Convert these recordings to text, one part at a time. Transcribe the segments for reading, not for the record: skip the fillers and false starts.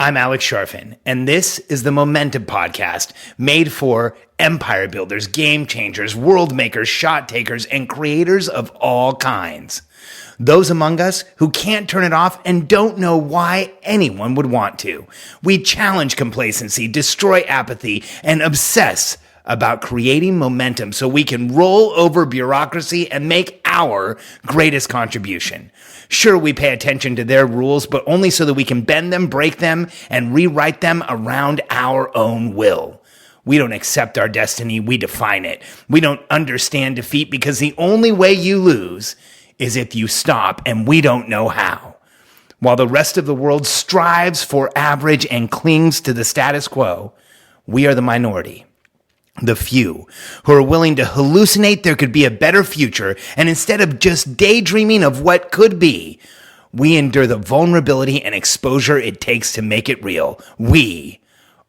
I'm Alex Sharfin, and this is the Momentum Podcast, made for empire builders, game changers, world makers, shot takers, and creators of all kinds. Those among us who can't turn it off and don't know why anyone would want to. We challenge complacency, destroy apathy, and obsess about creating momentum so we can roll over bureaucracy and make our greatest contribution. Sure, we pay attention to their rules, but only so that we can bend them, break them, and rewrite them around our own will. We don't accept our destiny, we define it. We don't understand defeat because the only way you lose is if you stop, and we don't know how. While the rest of the world strives for average and clings to the status quo, we are the minority. The few who are willing to hallucinate there could be a better future, and instead of just daydreaming of what could be, we endure the vulnerability and exposure it takes to make it real. We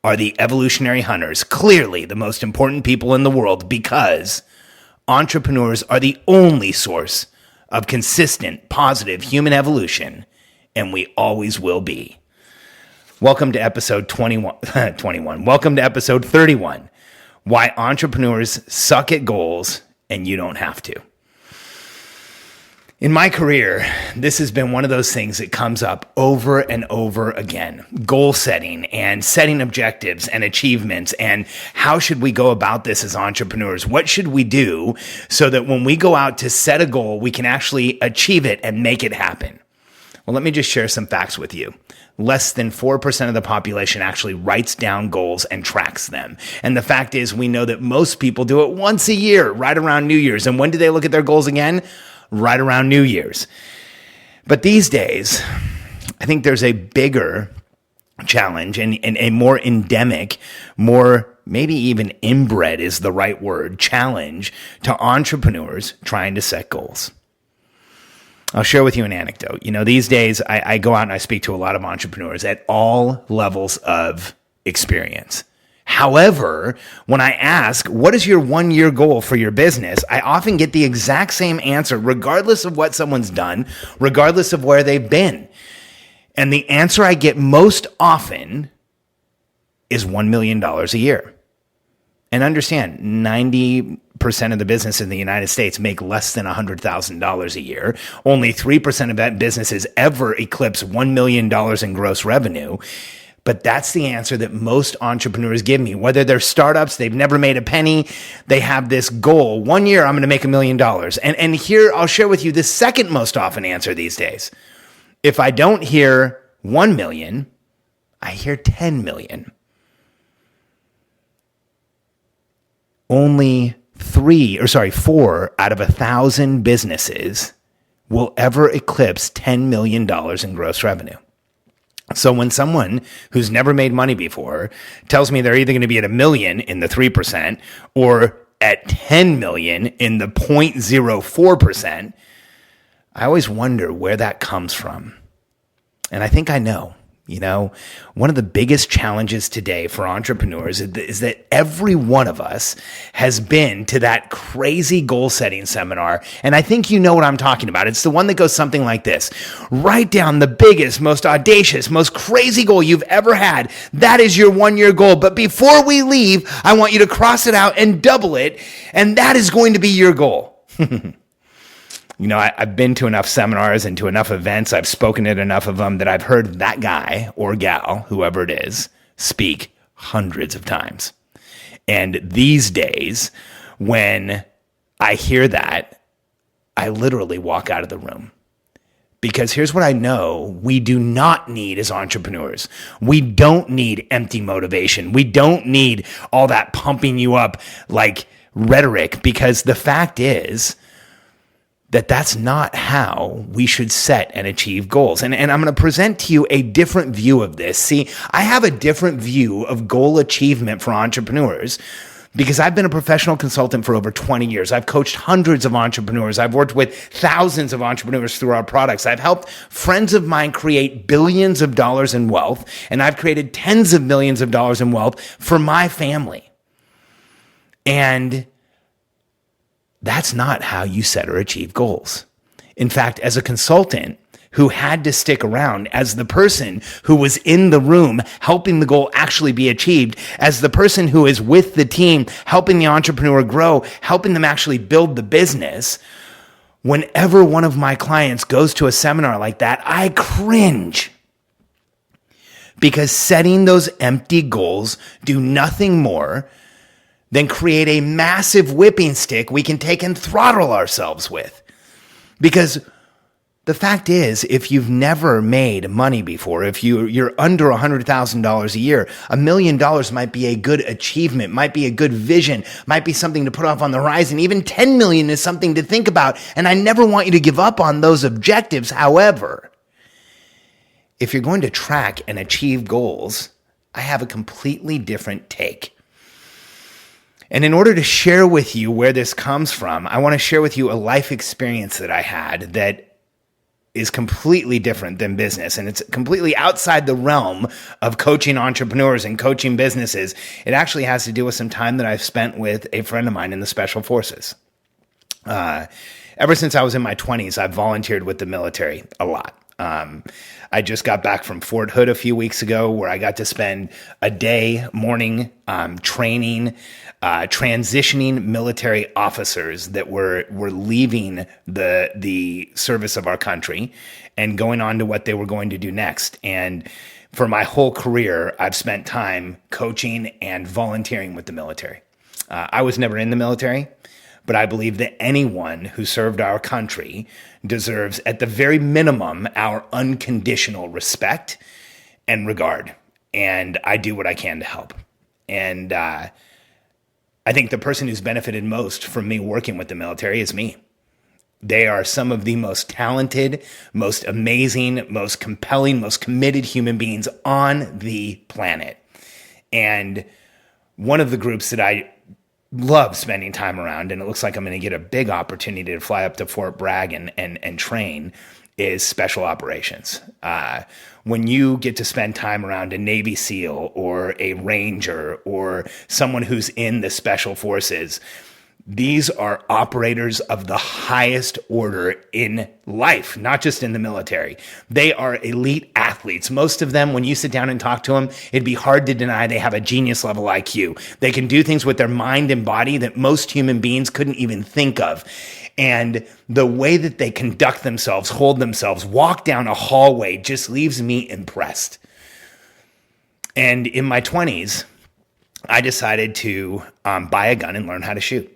are the evolutionary hunters, clearly the most important people in the world, because entrepreneurs are the only source of consistent, positive human evolution, and we always will be. Welcome to episode 21. Welcome to episode 31. Why entrepreneurs suck at goals and you don't have to. In my career, this has been one of those things that comes up over and over again. Goal setting and setting objectives and achievements, and how should we go about this as entrepreneurs? What should we do so that when we go out to set a goal, we can actually achieve it and make it happen? Well, let me just share some facts with you. Less than 4% of the population actually writes down goals and tracks them. And the fact is, we know that most people do it once a year, right around New Year's. And when do they look at their goals again? Right around New Year's. But these days, I think there's a bigger challenge and a more endemic, more maybe even inbred is the right word, challenge to entrepreneurs trying to set goals. I'll share with you an anecdote. These days I go out and I speak to a lot of entrepreneurs at all levels of experience. However, when I ask, what is your 1-year goal for your business? I often get the exact same answer, regardless of what someone's done, regardless of where they've been. And the answer I get most often is $1 million a year. And understand, 90% of the business in the United States make less than $100,000 a year. Only 3% of that businesses ever eclipse $1 million in gross revenue. But that's the answer that most entrepreneurs give me. Whether they're startups, they've never made a penny, they have this goal. 1 year, I'm going to make $1 million. And here, I'll share with you the second most often answer these days. If I don't hear 1 million, I hear 10 million. Only 4 out of 1,000 businesses will ever eclipse $10 million in gross revenue. So when someone who's never made money before tells me they're either going to be at $1 million in the 3% or at 10 million in the 0.04%, I always wonder where that comes from. And I think I know. One of the biggest challenges today for entrepreneurs is that every one of us has been to that crazy goal setting seminar. And I think you know what I'm talking about. It's the one that goes something like this. Write down the biggest, most audacious, most crazy goal you've ever had. That is your 1-year goal. But before we leave, I want you to cross it out and double it. And that is going to be your goal. I've been to enough seminars and to enough events, I've spoken at enough of them that I've heard that guy or gal, whoever it is, speak hundreds of times. And these days, when I hear that, I literally walk out of the room. Because here's what I know we do not need as entrepreneurs. We don't need empty motivation. We don't need all that pumping you up like rhetoric, because the fact is, that's not how we should set and achieve goals. And I'm going to present to you a different view of this. See, I have a different view of goal achievement for entrepreneurs because I've been a professional consultant for over 20 years. I've coached hundreds of entrepreneurs. I've worked with thousands of entrepreneurs through our products. I've helped friends of mine create billions of dollars in wealth, and I've created tens of millions of dollars in wealth for my family. And that's not how you set or achieve goals. In fact, as a consultant who had to stick around, as the person who was in the room helping the goal actually be achieved, as the person who is with the team, helping the entrepreneur grow, helping them actually build the business. Whenever one of my clients goes to a seminar like that, I cringe. Because setting those empty goals do nothing more than create a massive whipping stick we can take and throttle ourselves with. Because the fact is, if you've never made money before, if you're under $100,000 a year, $1 million might be a good achievement, might be a good vision, might be something to put off on the horizon. Even 10 million is something to think about. And I never want you to give up on those objectives. However, if you're going to track and achieve goals, I have a completely different take. And in order to share with you where this comes from, I want to share with you a life experience that I had that is completely different than business. And it's completely outside the realm of coaching entrepreneurs and coaching businesses. It actually has to do with some time that I've spent with a friend of mine in the Special Forces. Ever since I was in my 20s, I've volunteered with the military a lot. I just got back from Fort Hood a few weeks ago, where I got to spend a day morning training, transitioning military officers that were leaving the service of our country and going on to what they were going to do next. And for my whole career, I've spent time coaching and volunteering with the military. I was never in the military, but I believe that anyone who served our country deserves, at the very minimum, our unconditional respect and regard. And I do what I can to help. And I think the person who's benefited most from me working with the military is me. They are some of the most talented, most amazing, most compelling, most committed human beings on the planet. And one of the groups that I love spending time around, and it looks like I'm going to get a big opportunity to fly up to Fort Bragg and train, is special operations. When you get to spend time around a Navy SEAL or a Ranger or someone who's in the Special Forces, these are operators of the highest order in life, not just in the military. They are elite athletes. Most of them, when you sit down and talk to them, it'd be hard to deny they have a genius level IQ. They can do things with their mind and body that most human beings couldn't even think of. And the way that they conduct themselves, hold themselves, walk down a hallway just leaves me impressed. And in my 20s, I decided to buy a gun and learn how to shoot.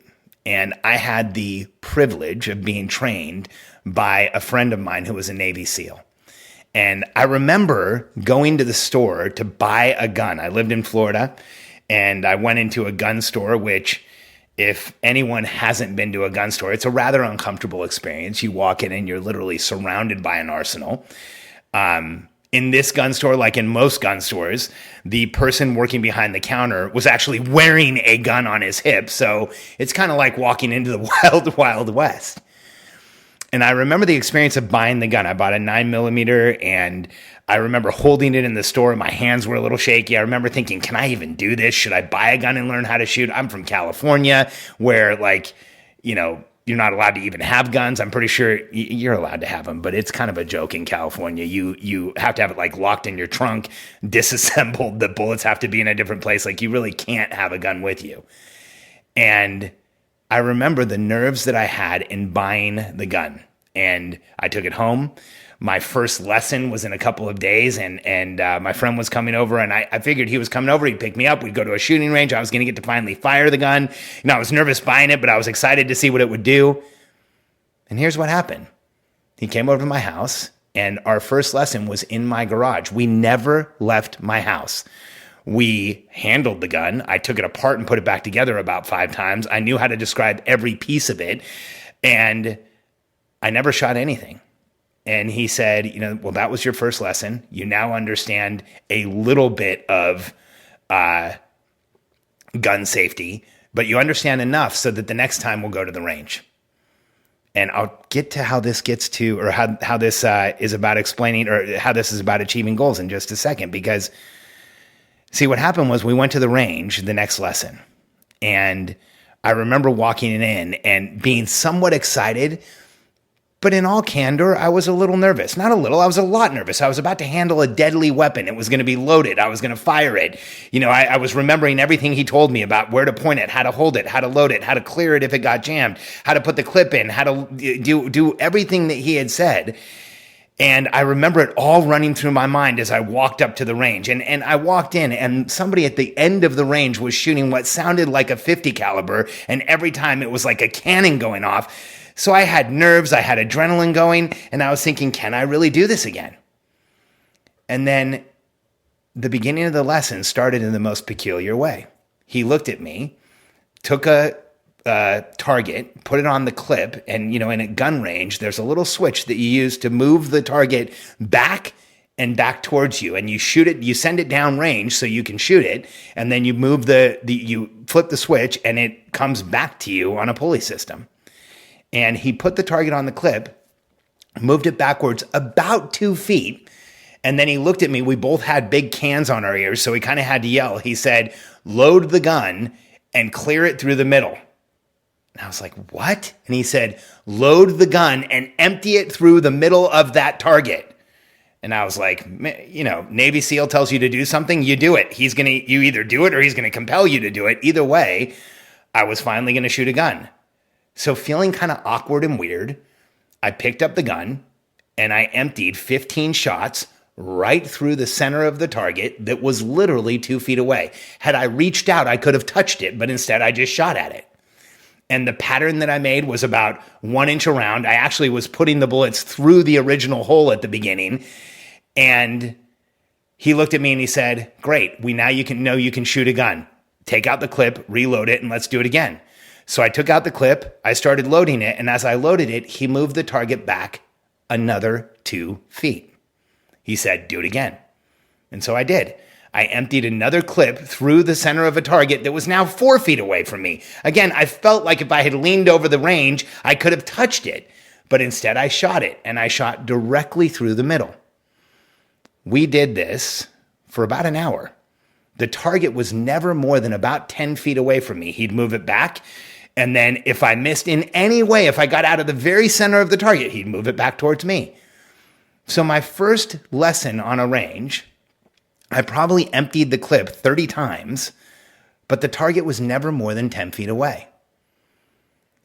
And I had the privilege of being trained by a friend of mine who was a Navy SEAL. And I remember going to the store to buy a gun. I lived in Florida, and I went into a gun store, which, if anyone hasn't been to a gun store, it's a rather uncomfortable experience. You walk in and you're literally surrounded by an arsenal. In this gun store, like in most gun stores, the person working behind the counter was actually wearing a gun on his hip. So it's kind of like walking into the wild, wild west. And I remember the experience of buying the gun. I bought a 9mm, and I remember holding it in the store. My hands were a little shaky. I remember thinking, can I even do this? Should I buy a gun and learn how to shoot? I'm from California, where, like, you know, you're not allowed to even have guns. I'm pretty sure you're allowed to have them, but it's kind of a joke in California. You have to have it like locked in your trunk, disassembled. The bullets have to be in a different place. Like, you really can't have a gun with you. And I remember the nerves that I had in buying the gun. And I took it home. My first lesson was in a couple of days, and my friend was coming over, and I figured he was coming over. He'd pick me up. We'd go to a shooting range. I was going to get to finally fire the gun. You know, I was nervous buying it, but I was excited to see what it would do. And here's what happened. He came over to my house, and our first lesson was in my garage. We never left my house. We handled the gun. I took it apart and put it back together about 5 times. I knew how to describe every piece of it, and I never shot anything. And he said, you know, well, that was your first lesson. You now understand a little bit of gun safety, but you understand enough so that the next time we'll go to the range. And I'll get to how this gets to, or how this is about explaining, or how this is about achieving goals in just a second. Because, see, what happened was we went to the range the next lesson. And I remember walking in and being somewhat excited, But in all candor, I was a little nervous. Not a little, I was a lot nervous. I was about to handle a deadly weapon. It was going to be loaded. I was going to fire it. I was remembering everything he told me about where to point it, how to hold it, how to load it, how to clear it if it got jammed, how to put the clip in, how to do everything that he had said. And I remember it all running through my mind as I walked up to the range. And I walked in, and somebody at the end of the range was shooting what sounded like a 50 caliber. And every time it was like a cannon going off. So I had nerves, I had adrenaline going, and I was thinking, can I really do this again? And then the beginning of the lesson started in the most peculiar way. He looked at me, took a target, put it on the clip, and in a gun range, there's a little switch that you use to move the target back and back towards you, and you shoot it, you send it down range so you can shoot it, and then you move you flip the switch, and it comes back to you on a pulley system. And he put the target on the clip, moved it backwards about 2 feet, and then he looked at me. We both had big cans on our ears, so he kind of had to yell. He said, "Load the gun and clear it through the middle." And I was like, "What?" And he said, "Load the gun and empty it through the middle of that target." And I was like, Navy SEAL tells you to do something, you do it. You either do it or he's going to compel you to do it. Either way, I was finally going to shoot a gun. So feeling kind of awkward and weird, I picked up the gun and I emptied 15 shots right through the center of the target that was literally 2 feet away. Had I reached out, I could have touched it, but instead I just shot at it. And the pattern that I made was about 1 inch around. I actually was putting the bullets through the original hole at the beginning. And he looked at me and he said, "Great, now you can shoot a gun. Take out the clip, reload it, and let's do it again." So I took out the clip, I started loading it, and as I loaded it, he moved the target back another 2 feet. He said, "Do it again." And so I did. I emptied another clip through the center of a target that was now 4 feet away from me. Again, I felt like if I had leaned over the range, I could have touched it. But instead, I shot it, and I shot directly through the middle. We did this for about an hour. The target was never more than about 10 feet away from me. He'd move it back. And then if I missed in any way, if I got out of the very center of the target, he'd move it back towards me. So my first lesson on a range, I probably emptied the clip 30 times, but the target was never more than 10 feet away.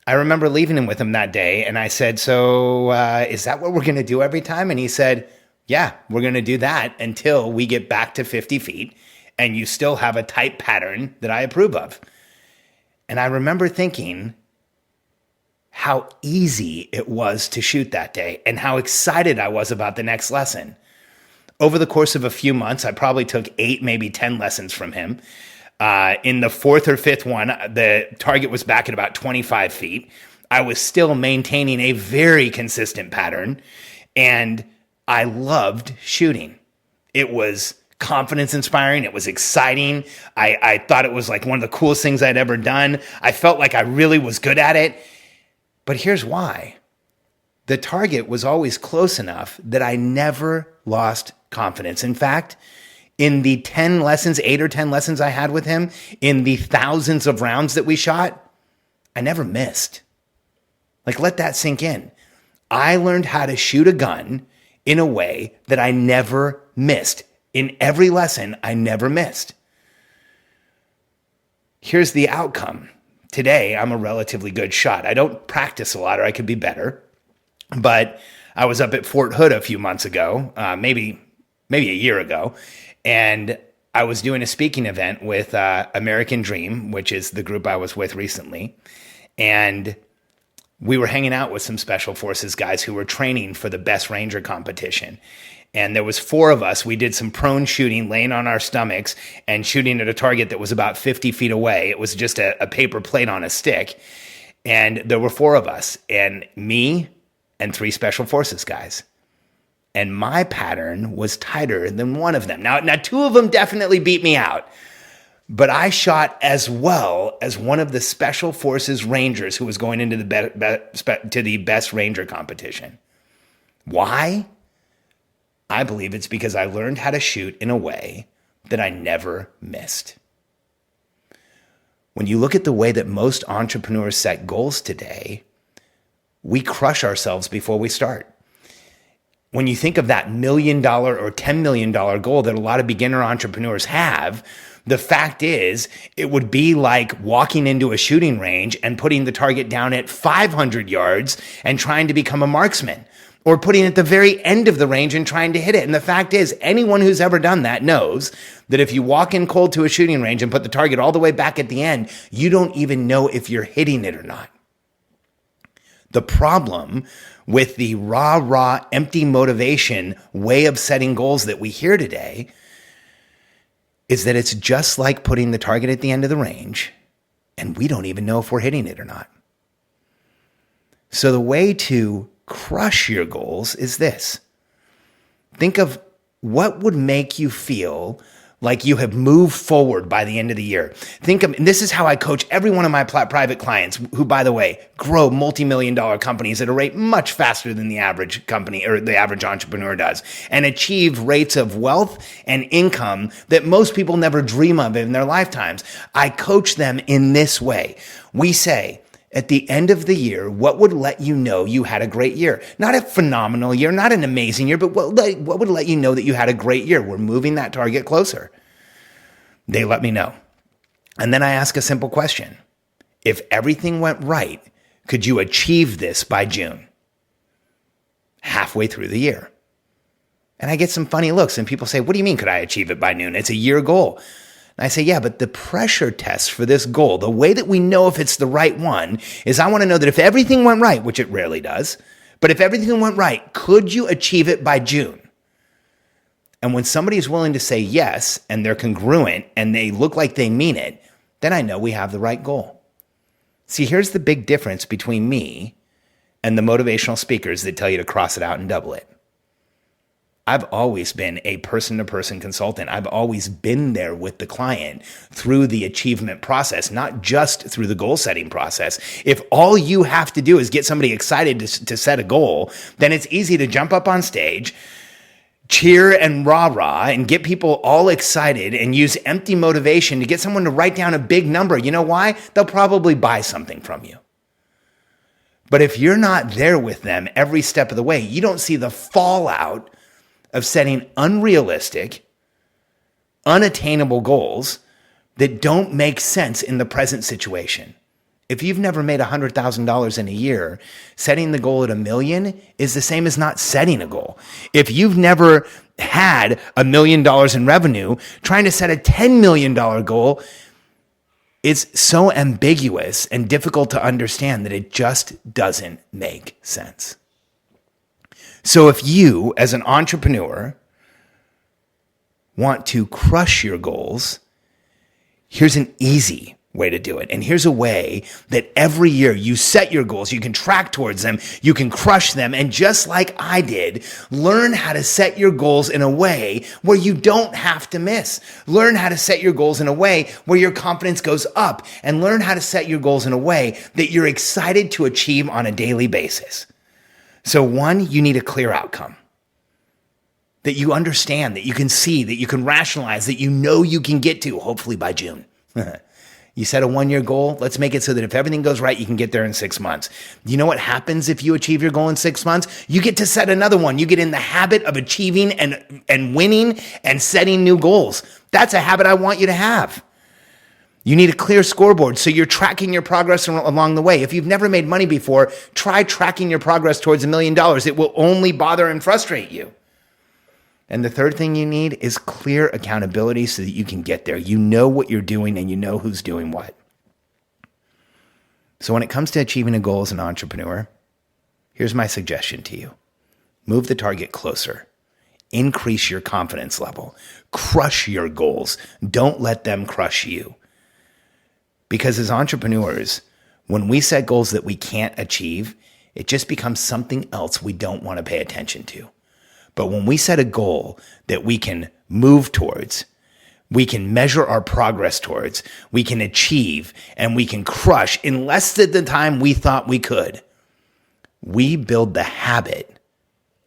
I remember leaving him with him that day, and I said, "So is that what we're going to do every time?" And he said, "Yeah, we're going to do that until we get back to 50 feet, and you still have a tight pattern that I approve of." And I remember thinking how easy it was to shoot that day and how excited I was about the next lesson. Over the course of a few months, I probably took 8, maybe 10 lessons from him. In the 4th or 5th one, the target was back at about 25 feet. I was still maintaining a very consistent pattern, and I loved shooting. It was confidence inspiring. It was exciting. I thought it was like one of the coolest things I'd ever done. I felt like I really was good at it. But here's why. The target was always close enough that I never lost confidence. In fact, in the 8 or 10 lessons I had with him, in the thousands of rounds that we shot, I never missed. Like, let that sink in. I learned how to shoot a gun in a way that I never missed. In every lesson, I never missed. Here's the outcome. Today, I'm a relatively good shot. I don't practice a lot, or I could be better. But I was up at Fort Hood a few months ago, maybe a year ago, and I was doing a speaking event with American Dream, which is the group I was with recently. And we were hanging out with some Special Forces guys who were training for the Best Ranger competition. And there was 4 of us. We did some prone shooting, laying on our stomachs and shooting at a target that was about 50 feet away. It was just a paper plate on a stick. And there were 4 of us, and me and 3 Special Forces guys. And my pattern was tighter than one of them. Now 2 of them definitely beat me out. But I shot as well as one of the Special Forces Rangers who was going into the Best Ranger competition. Why? I believe it's because I learned how to shoot in a way that I never missed. When you look at the way that most entrepreneurs set goals today, we crush ourselves before we start. When you think of that $1 million or $10 million goal that a lot of beginner entrepreneurs have, the fact is it would be like walking into a shooting range and putting the target down at 500 yards and trying to become a marksman, or putting it at the very end of the range and trying to hit it. And the fact is, anyone who's ever done that knows that if you walk in cold to a shooting range and put the target all the way back at the end, you don't even know if you're hitting it or not. The problem with the rah, empty motivation way of setting goals that we hear today is that it's just like putting the target at the end of the range, and we don't even know if we're hitting it or not. So the way to crush your goals is this. Think of what would make you feel like you have moved forward by the end of the year. And this is how I coach every one of my private clients who, by the way, grow multi-million-dollar companies at a rate much faster than the average company or the average entrepreneur does, and achieve rates of wealth and income that most people never dream of in their lifetimes. I coach them in this way. We say, at the end of the year, what would let you know you had a great year? Not a phenomenal year, not an amazing year, but what would let you know that you had a great year? We're moving that target closer. They let me know. And then I ask a simple question. If everything went right, could you achieve this by June? Halfway through the year. And I get some funny looks and people say, what do you mean could I achieve it by noon? It's a year goal. And I say, yeah, but the pressure test for this goal, the way that we know if it's the right one, is I want to know that if everything went right, which it rarely does, but if everything went right, could you achieve it by June? And when somebody is willing to say yes, and they're congruent, and they look like they mean it, then I know we have the right goal. See, here's the big difference between me and the motivational speakers that tell you to cross it out and double it. I've always been a person-to-person consultant. I've always been there with the client through the achievement process, not just through the goal-setting process. If all you have to do is get somebody excited to set a goal, then it's easy to jump up on stage, cheer and rah-rah, and get people all excited and use empty motivation to get someone to write down a big number. You know why? They'll probably buy something from you. But if you're not there with them every step of the way, you don't see the fallout of setting unrealistic, unattainable goals that don't make sense in the present situation. If you've never made $100,000 in a year, setting the goal at $1 million is the same as not setting a goal. If you've never had $1 million in revenue, trying to set a $10 million goal is so ambiguous and difficult to understand that it just doesn't make sense. So if you, as an entrepreneur, want to crush your goals, here's an easy way to do it. And here's a way that every year you set your goals, you can track towards them, you can crush them, and just like I did, learn how to set your goals in a way where you don't have to miss. Learn how to set your goals in a way where your confidence goes up, and learn how to set your goals in a way that you're excited to achieve on a daily basis. So one, you need a clear outcome that you understand, that you can see, that you can rationalize, that you know you can get to, hopefully by June. You set a 1-year goal. Let's make it so that if everything goes right, you can get there in 6 months. You know what happens if you achieve your goal in 6 months? You get to set another one. You get in the habit of achieving and winning and setting new goals. That's a habit I want you to have. You need a clear scoreboard so you're tracking your progress along the way. If you've never made money before, try tracking your progress towards $1 million. It will only bother and frustrate you. And the third thing you need is clear accountability so that you can get there. You know what you're doing and you know who's doing what. So when it comes to achieving a goal as an entrepreneur, here's my suggestion to you. Move the target closer. Increase your confidence level. Crush your goals. Don't let them crush you. Because as entrepreneurs, when we set goals that we can't achieve, it just becomes something else we don't want to pay attention to. But when we set a goal that we can move towards, we can measure our progress towards, we can achieve, and we can crush in less than the time we thought we could, we build the habit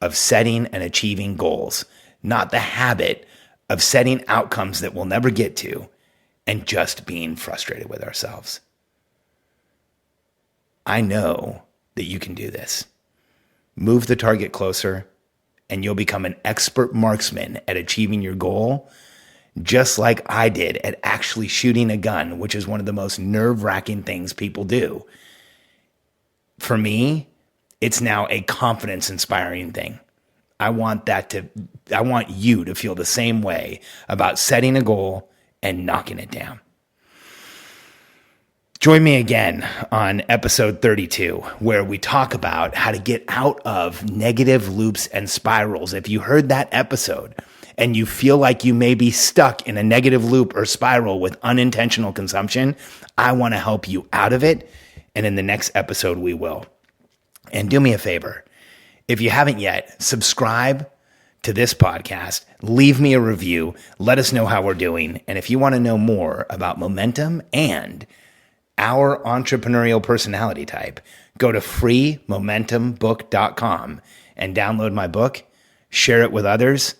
of setting and achieving goals, not the habit of setting outcomes that we'll never get to and just being frustrated with ourselves. I know that you can do this. Move the target closer, and you'll become an expert marksman at achieving your goal, just like I did at actually shooting a gun, which is one of the most nerve-wracking things people do. For me, it's now a confidence-inspiring thing. I want you to feel the same way about setting a goal and knocking it down. Join me again on episode 32, where we talk about how to get out of negative loops and spirals. If you heard that episode and you feel like you may be stuck in a negative loop or spiral with unintentional consumption, I want to help you out of it. And in the next episode, we will. And do me a favor. If you haven't yet, subscribe to this podcast, leave me a review, let us know how we're doing. And if you want to know more about momentum and our entrepreneurial personality type, go to freemomentumbook.com and download my book, share it with others.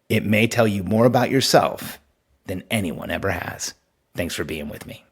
It may tell you more about yourself than anyone ever has. Thanks for being with me.